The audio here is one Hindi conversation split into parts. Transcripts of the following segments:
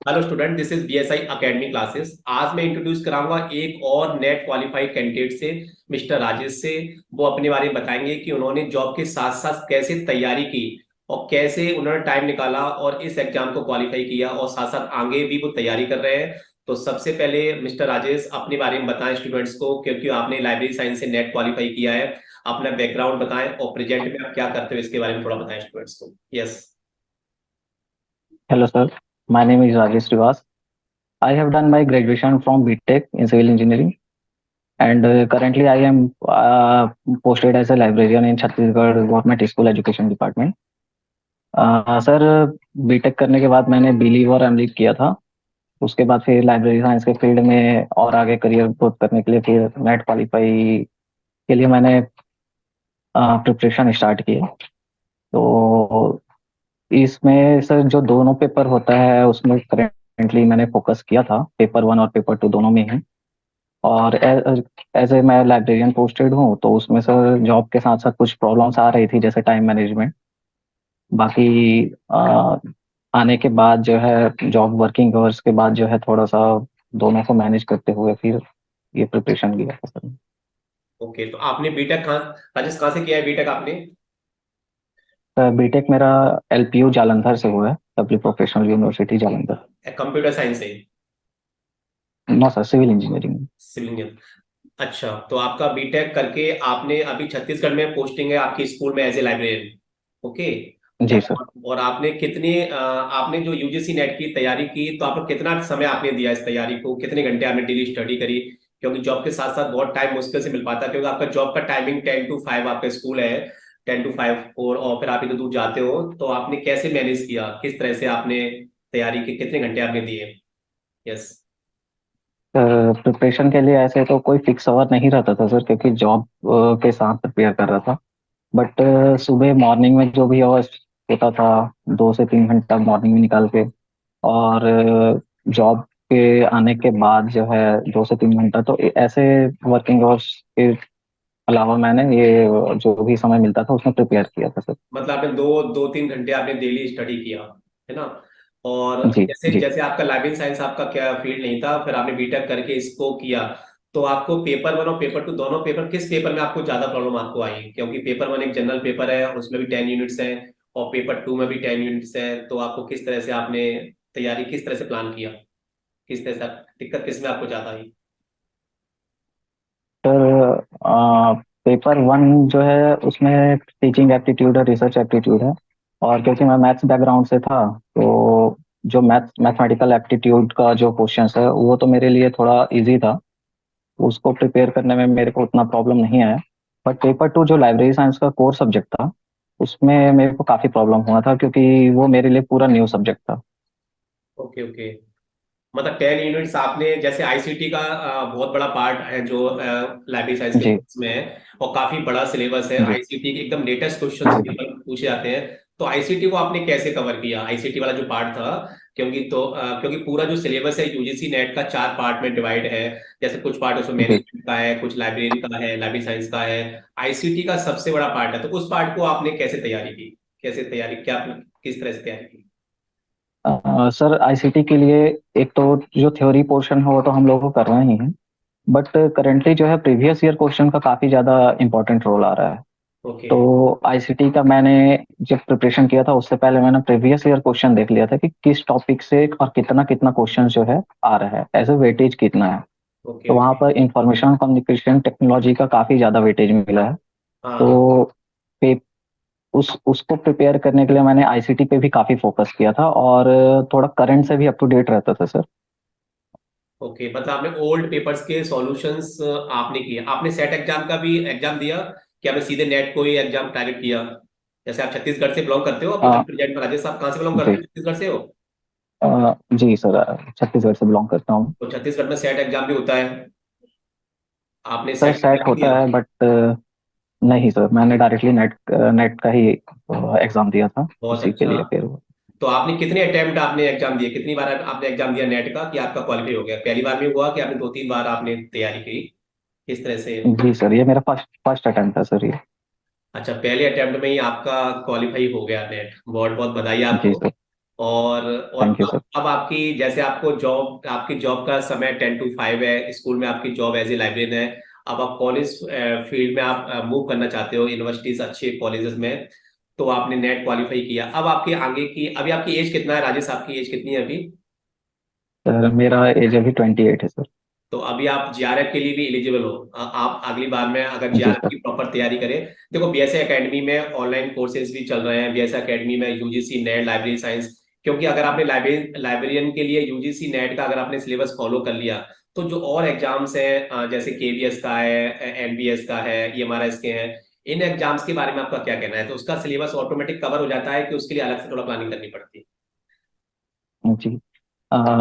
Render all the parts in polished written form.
Hello student, this is BSI academy classes. आज मैं इंट्रोड्यूस कराऊंगा एक और नेट क्वालिफाइड कैंडिडेट से, मिस्टर राजेश से। वो अपने बारे में बताएंगे कि उन्होंने जॉब के साथ साथ कैसे तैयारी की और कैसे उन्होंने टाइम निकाला और इस एग्जाम को क्वालिफाई किया और साथ साथ आगे भी वो तैयारी कर रहे हैं। तो सबसे पहले मिस्टर राजेश अपने बारे में बताएं स्टूडेंट्स को, क्योंकि आपने लाइब्रेरी साइंस से नेट क्वालिफाई किया है। अपना बैकग्राउंड बताएं और प्रेजेंट में आप क्या करते हो इसके बारे में थोड़ा बताएं स्टूडेंट्स को। Yes. Hello, sir. My name is Rajesh Srivas. I have done my graduation from BTech in civil engineering, and currently I am posted as a librarian in Chhattisgarh Government School Education Department. Sir, BTech करने के बाद मैंने बीलीव और एमलीव किया था। उसके बाद फिर लाइब्रेरी साइंस के फील्ड में और आगे करियर ग्रोथ करने के लिए फिर नेट क्वालिफाई के लिए मैंने प्रिपरेशन स्टार्ट की है। तो इसमें सर जो दोनों पेपर होता है उसमें करेंटली मैंने फोकस किया था, पेपर वन और पेपर टू दोनों में ही। और एज ए मैं लाइब्रेरियन पोस्टेड हूँ, तो उसमें सर जॉब के साथ साथ कुछ प्रॉब्लम्स आ रही थी, जैसे टाइम मैनेजमेंट। बाकी आने के बाद जो है जॉब वर्किंग आवर्स के बाद जो है थोड़ा सा दोनों को मैनेज करते हुए फिर ये प्रिपरेशन लिया था सर। ओके, तो आपने बीटेक कहाँ, राजेश कहाँ से किया है बीटेक आपने? बीटेक मेरा एलपीयू जालंधर से हुआ है, public professional university Jalandhar. Computer science से? No sir, civil engineering. Civil engineer. अच्छा, तो आपका बीटेक करके आपने अभी छत्तीसगढ़ में पोस्टिंग है आपकी स्कूल में एज ए लाइब्रेरियन। ओके। जी सर। और आपने कितने आपने जो यूजीसी नेट की तैयारी की, तो आपको कितना समय आपने दिया इस तैयारी को, कितने घंटे आपने डेली स्टडी करी? क्योंकि जॉब के साथ साथ बहुत टाइम मुश्किल से मिल पाता है, क्योंकि आपका जॉब का टाइमिंग 10 to 5 आपका स्कूल है। 10 to 5 और फिर आप इधर दूर जाते हो, तो आपने कैसे मैनेज किया, किस तरह से आपने तैयारी की, कितने घंटे आपने दिए? यस। प्रिपरेशन के लिए ऐसे तो कोई फिक्स आवर नहीं रहता था सर, क्योंकि जॉब के साथ प्रिपेयर कर रहा था। बट सुबह मॉर्निंग में जो भी आवर्स होता था, 2 से 3 घंटा मॉर्निंग में निकाल के, और जॉब के आने के बाद जो है 2 से 3 घंटा, तो ऐसे वर्किंग आवर्स के अलावा मैंने ये जो भी समय मिलता था उसमें प्रिपेयर किया था सर। मतलब आपने दो दो तीन घंटे आपने डेली स्टडी किया, है ना? और जी जैसे जी। जैसे आपका लाइफ साइंस आपका क्या फील्ड नहीं था, फिर आपने बीटेक करके इसको किया। तो आपको पेपर वन और पेपर टू दोनों पेपर, किस पेपर में आपको ज्यादा प्रॉब्लम आपको आई? क्योंकि पेपर वन एक जनरल पेपर है और उसमें भी 10 यूनिट्स हैं, और पेपर टू में भी 10 यूनिट्स हैं। तो आपको किस तरह से आपने तैयारी, किस तरह से प्लान किया, किस तरह से दिक्कत किस में आपको ज्यादा आई? सर पेपर वन जो है उसमें टीचिंग एप्टीट्यूड है, रिसर्च एप्टीट्यूड है। और क्योंकि मैं मैथ्स बैकग्राउंड से था, तो जो मैथमेटिकल एप्टीट्यूड का जो क्वेश्चंस है वो तो मेरे लिए थोड़ा इजी था। उसको प्रिपेयर करने में मेरे को उतना प्रॉब्लम नहीं आया। बट पेपर टू जो लाइब्रेरी साइंस का कोर सब्जेक्ट था, उसमें मेरे को काफ़ी प्रॉब्लम हुआ था, क्योंकि वो मेरे लिए पूरा न्यू सब्जेक्ट था। Okay okay. मतलब 10 यूनिट्स आपने, जैसे आईसीटी का बहुत बड़ा पार्ट है जो लाइब्रेरी साइंस के जी कोर्स में है, और काफी बड़ा सिलेबस है जी आईसीटी के, एकदम लेटेस्ट क्वेश्चंस जी। पेपर पूछे जाते हैं। तो आईसीटी को आपने कैसे कवर किया, आईसीटी वाला जो पार्ट था? क्योंकि पूरा जो सिलेबस है यूजीसी नेट का 4 पार्ट में डिवाइड है। जैसे कुछ पार्ट उसमें जी मैनेजमेंट का है, कुछ लाइब्रेरी का है, लाइब्रेरी साइंस का है। आईसीटी का सबसे बड़ा पार्ट है, तो उस पार्ट को आपने कैसे तैयारी की, कैसे तैयारी क्या, किस तरह से तैयारी की? सर, आईसीटी के लिए एक तो जो थ्योरी पोर्शन है वो तो हम लोग को कर रहे ही हैं। बट करेंटली जो है प्रीवियस ईयर क्वेश्चन का काफी ज्यादा इंपॉर्टेंट रोल आ रहा है। ओके। तो आईसीटी का मैंने जब प्रिपरेशन किया था उससे पहले मैंने प्रीवियस ईयर क्वेश्चन देख लिया था कि किस टॉपिक से और कितना कितना क्वेश्चन जो है आ रहा है, एज ए वेटेज कितना है। ओके तो वहां ओके। पर इंफॉर्मेशन कम्युनिकेशन टेक्नोलॉजी का काफी ज्यादा वेटेज मिला है। हाँ हाँ। तो पे, उसको प्रिपेयर करने के लिए मैंने आईसीटी पे भी काफी फोकस किया था, और थोड़ा करंट से भी अप टू डेट रहता था सर। ओके, मतलब आपने ओल्ड पेपर्स के सॉल्यूशंस आपने किए, आपने सेट एग्जाम का भी एग्जाम दिया कि आपने सीधे नेट को ही एग्जाम टारगेट किया? जैसे आप छत्तीसगढ़ से बिलोंग करते हो अभी हाँ प्रेजेंट में, राजेश साहब कहाँ से बिलोंग करते जी। हो, छत्तीसगढ़ से हो? जी सर, छत्तीसगढ़ से बिलोंग करता हूँ। तो छत्तीसगढ़ में सेट एग्जाम भी होता है, आपने सर, सेट सेट एग्जाम होता दिया? है बट नहीं सर, मैंने डायरेक्टली नेट नेट का ही एग्जाम दिया था। बहुत उसी के अच्छा। लिए फिर तो आपने कितने अटेम्प्ट आपने एग्जाम दिए, कितनी बार आपने एग्जाम दिया नेट का कि आपका क्वालिफाई हो गया? पहली बार में हुआ कि आपने 2 3 बार आपने तैयारी की, किस तरह से? जी सर, ये मेरा फर्स्ट फर्स्ट अटेम्प्ट था सर ये। अच्छा, पहले अटेम्प्ट में ही आपका क्वालिफाई हो गया नेट, बहुत बहुत बधाई जी आपको। सर। और थैंक यू सर। अब आपकी, जैसे आपको जॉब, आपकी जॉब का समय 10 to 5 है, स्कूल में आपकी जॉब एज ए लाइब्रेरियन है। अब आप कॉलेज फील्ड में आप मूव करना चाहते हो, यूनिवर्सिटीज अच्छे कॉलेजेस में, तो आपने नेट क्वालिफाई किया। अब आपके आगे की, अभी आपकी एज कितना है राजेश, आपकी एज कितनी है अभी? सर मेरा एज अभी 28 है सर। तो अभी आप जीआरएफ के लिए भी एलिजिबल हो। आप अगली बार में अगर जी जीआरएफ सर। की प्रॉपर तैयारी करें, देखो बीएसए एकेडमी में ऑनलाइन कोर्सेज भी चल रहे हैं, बीएसए एकेडमी में यूजीसी नेट लाइब्रेरी साइंस। क्योंकि अगर आपने लाइब्रेरियन के लिए यूजीसी नेट का अगर आपने सिलेबस फॉलो कर लिया, तो जो और एग्जाम्स हैं जैसे केवीएस का है, एनबीएस का है, ईएमआरएस के हैं, इन एग्जाम्स के बारे में आपका क्या कहना है? तो उसका सिलेबस ऑटोमेटिक कवर हो जाता है कि उसके लिए अलग से थोड़ा प्लानिंग करनी पड़ती है? जी।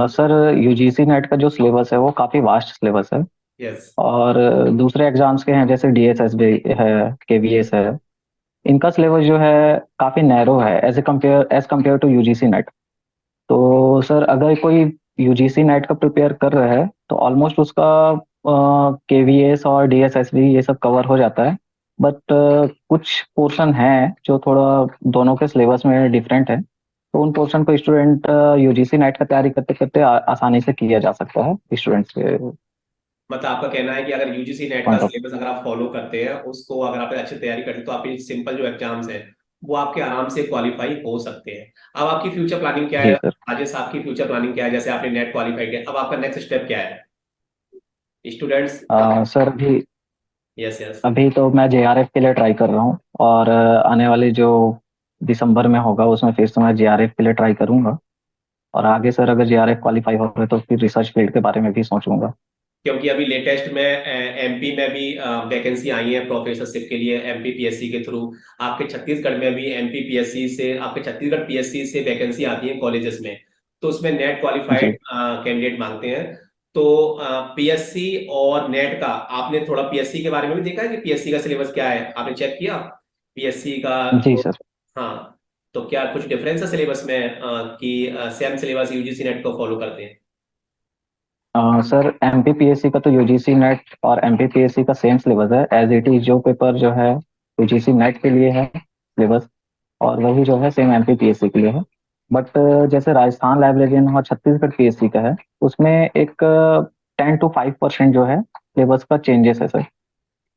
सर यूजीसी नेट का जो सिलेबस है वो काफ़ी वास्ट सिलेबस है। यस। और दूसरे एग्जाम्स के हैं जैसे डीएसएसबी है, केवीएस है, इनका सिलेबस जो है काफ़ी नैरो है as compare to UGC NET. तो सर अगर कोई यूजीसी नेट का प्रिपेयर कर रहा है तो ऑलमोस्ट उसका केवीएस और डीएसएसबी ये सब कवर हो जाता है। बट कुछ पोर्शन है जो थोड़ा दोनों के सिलेबस में डिफरेंट है, तो उन पोर्शन को स्टूडेंट यूजीसी नेट का तैयारी करते करते आसानी से किया जा सकता है स्टूडेंट्स के मतलब आपका कहना है कि अगर यूजीसी नेट का पॉइंट ऑफ। सिलेबस अगर आप फॉलो करते हैं, उसको अगर आप अच्छी तैयारी करते हैं, तो आपके सिंपल जो एग्जाम्स हैं वो आपके आराम से क्वालिफाई हो सकते हैं। अब आपकी फ्यूचर प्लानिंग क्या है जी सर। राजेश? आपकी फ्यूचर प्लानिंग क्या है? जैसे आपने नेट क्वालिफाई किया, अब आपका नेक्स्ट स्टेप क्या है? स्टूडेंट्स। सर अभी यस यस। अभी तो मैं जेआरएफ के लिए ट्राई कर रहा हूँ, और आने वाली जो दिसंबर में होगा उसमें फिर से मैं जेआरएफ के लिए ट्राई करूंगा। और आगे सर अगर जेआरएफ क्वालिफाई हो गए तो फिर रिसर्च फील्ड के बारे में भी सोचूंगा। क्योंकि अभी लेटेस्ट में एमपी में भी वैकेंसी आई है प्रोफेसरशिप के लिए, एमपी पीएससी के थ्रू। आपके छत्तीसगढ़ में भी एमपी पीएससी से, आपके छत्तीसगढ़ पीएससी से वैकेंसी आती है कॉलेजेस में। तो उसमें नेट क्वालिफाइड जी। कैंडिडेट मांगते हैं। तो पीएससी और नेट का आपने थोड़ा पीएससी के बारे में भी देखा है कि पीएससी का सिलेबस क्या है? आपने चेक किया पीएससी का? जी तो सर। हाँ, तो क्या कुछ डिफरेंस है सिलेबस में कि सेम सिलेबस यूजीसी नेट को फॉलो करते हैं? सर एमपीपीएससी का तो यूजीसी नेट और एमपीपीएससी का सेम सिलेबस है एज इट इज। जो पेपर जो है यूजीसी नेट के लिए है सिलेबस, और वही जो है सेम एमपीपीएससी के लिए है। बट जैसे राजस्थान लाइब्रेरियन और छत्तीसगढ़ पीएससी का है, उसमें एक 10 to 5% जो है सिलेबस का चेंजेस है सर।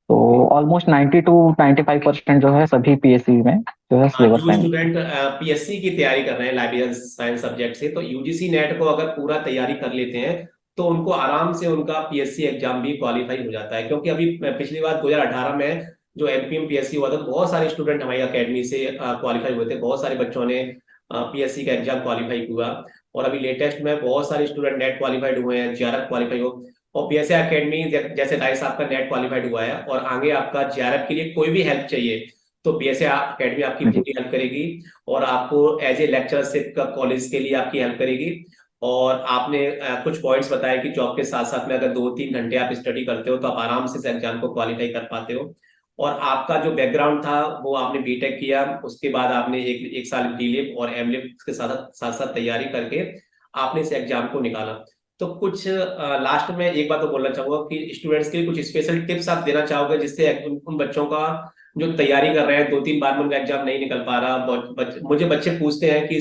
तो ऑलमोस्ट 90 to 95% जो है सभी पीएससी में जो है हाँ, सिलेबस जो सेम। स्टूडेंट पीएससी की तैयारी कर रहे हैं लाइब्रेरियन साइंस सब्जेक्ट से, तो यूजीसी नेट को अगर पूरा तैयारी कर लेते हैं, तो उनको आराम से उनका पीएससी एग्जाम भी क्वालिफाई हो जाता है। क्योंकि अभी पिछली बार 2018 में जो एमपीएम पीएससी हुआ था, तो बहुत सारे स्टूडेंट हमारी अकेडमी से क्वालिफाई हुए थे, बहुत सारे बच्चों ने पीएससी का एग्जाम क्वालिफाई हुआ। और अभी लेटेस्ट में बहुत सारे स्टूडेंट नेट क्वालिफाइड हुए हैं, जेआरएफ क्वालिफाई हो। और पीएससी अकेडमी जैसे राइस आपका नेट क्वालिफाइड हुआ है, और आगे आपका जेआरएफ के लिए कोई भी हेल्प चाहिए, तो पीएसए एकेडमी आपकी जी। पूरी हेल्प करेगी। और आपको एज ए लेक्चरशिप का कॉलेज के लिए आपकी हेल्प करेगी। और आपने कुछ पॉइंट्स बताए कि जॉब के साथ साथ में अगर 2-3 घंटे आप स्टडी करते हो, तो आप आराम से इस एग्जाम को क्वालिफाई कर पाते हो। और आपका जो बैकग्राउंड था, वो आपने बीटेक किया, उसके बाद आपने एक एक साल डीलिप और एमलिप के साथ साथ साथ तैयारी करके आपने इस एग्जाम को निकाला। तो कुछ लास्ट में एक बात तो बोलना चाहूंगा कि स्टूडेंट्स के लिए कुछ स्पेशल टिप्स आप देना चाहोगे, जिससे उन बच्चों का जो तैयारी कर रहे हैं, 2-3 बार में उनका एग्जाम नहीं निकल पा रहा। मुझे बच्चे पूछते हैं कि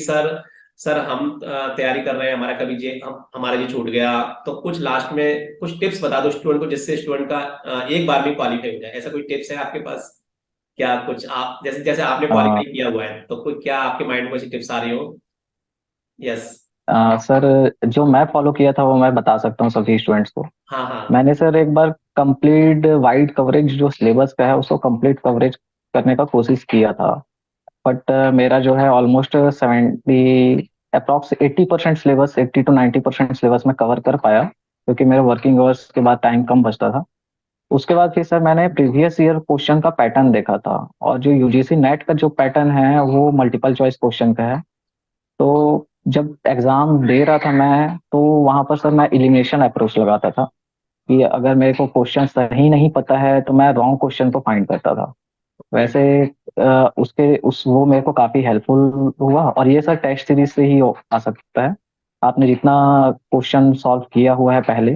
सर हम तैयारी कर रहे हैं, हमारा कभी हमारा ये छूट गया। तो कुछ लास्ट में कुछ टिप्स बता दो स्टूडेंट को, जिससे स्टूडेंट का एक बार में क्वालिफाई हो जाए। ऐसा कोई टिप्स है आपके पास? क्या कुछ आप, जैसे जैसे आपने अ, क्वालिफाई किया हुआ है, तो कोई क्या आपके माइंड में ऐसी टिप्स आ रही हो? यस। सर जो मैं फॉलो किया था वो मैं बता सकता हूँ सभी स्टूडेंट्स को। हाँ हाँ। मैंने सर एक बार कंप्लीट वाइड कवरेज जो सिलेबस का है उसको कंप्लीट कवरेज करने का कोशिश किया था। बट मेरा जो है ऑलमोस्ट 80% सिलेबस, 80 to 90% सिलेबस में कवर कर पाया, क्योंकि मेरे वर्किंग आवर्स के बाद टाइम कम बचता था। उसके बाद फिर सर मैंने प्रीवियस ईयर क्वेश्चन का पैटर्न देखा था, और जो यूजीसी नेट का जो पैटर्न है वो मल्टीपल चॉइस क्वेश्चन का है। तो जब एग्जाम दे रहा था मैं, तो वहां पर सर मैं इलिमिनेशन अप्रोच लगाता था कि अगर मेरे को क्वेश्चन सही नहीं पता है तो मैं रॉन्ग क्वेश्चन को फाइंड करता था। हम्म। वैसे उसके उस वो मेरे को काफी हेल्पफुल हुआ। और ये सर टेस्ट सीरीज से ही आ सकता है। आपने जितना क्वेश्चन सॉल्व किया हुआ है पहले,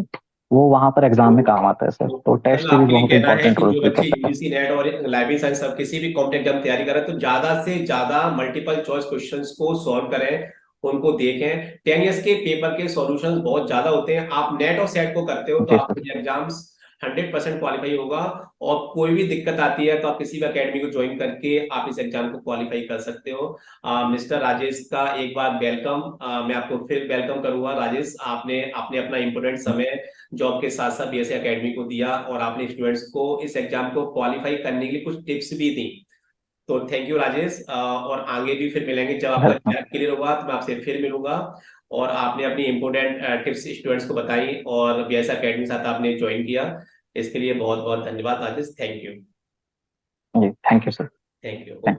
वो वहां पर एग्जाम में काम आता है सर। तो टेस्ट मतलब सीरीज आपके लिए बहुत कहना है इंपॉर्टेंट कि रोल जो प्ले बच्चे करता है। यूजीसी नेट और लाइब्रेरी साइंस सब किसी भी कॉम्पिटेटिव एग्जाम तैयारी कर रहे हैं, तो ज्यादा से ज्यादा मल्टीपल चॉइस क्वेश्चंस को सॉल्व करें, उनको देखें। 10 ईयर्स के पेपर के सॉल्यूशंस बहुत ज्यादा होते हैं। आप नेट और सेट को करते हो तो जी आपके सर। एग्जाम्स 100% क्वालिफाई होगा। और कोई भी दिक्कत आती है तो आप किसी भी अकेडमी को ज्वाइन करके आप इस एग्जाम को क्वालिफाई कर सकते हो। मिस्टर राजेश का एक बार वेलकम। मैं आपको फिर वेलकम करूंगा राजेश। आपने आपने अपना इम्पोर्टेंट समय जॉब के साथ साथ बीएससी अकेडमी को दिया और आपने स्टूडेंट्स को इस एग्जाम को क्वालिफाई करने के लिए कुछ टिप्स भी दी। तो थैंक यू राजेश। और आगे भी फिर मिलेंगे, जब आपका वेलकम। क्लियर होगा तो मैं आपसे फिर मिलूंगा। और आपने अपनी इंपोर्टेंट टिप्स स्टूडेंट्स को बताई और बीएससी अकेडमी के साथ आपने ज्वाइन किया, इसके लिए बहुत बहुत धन्यवाद राजेश। Thank you. जी thank you sir. Thank you.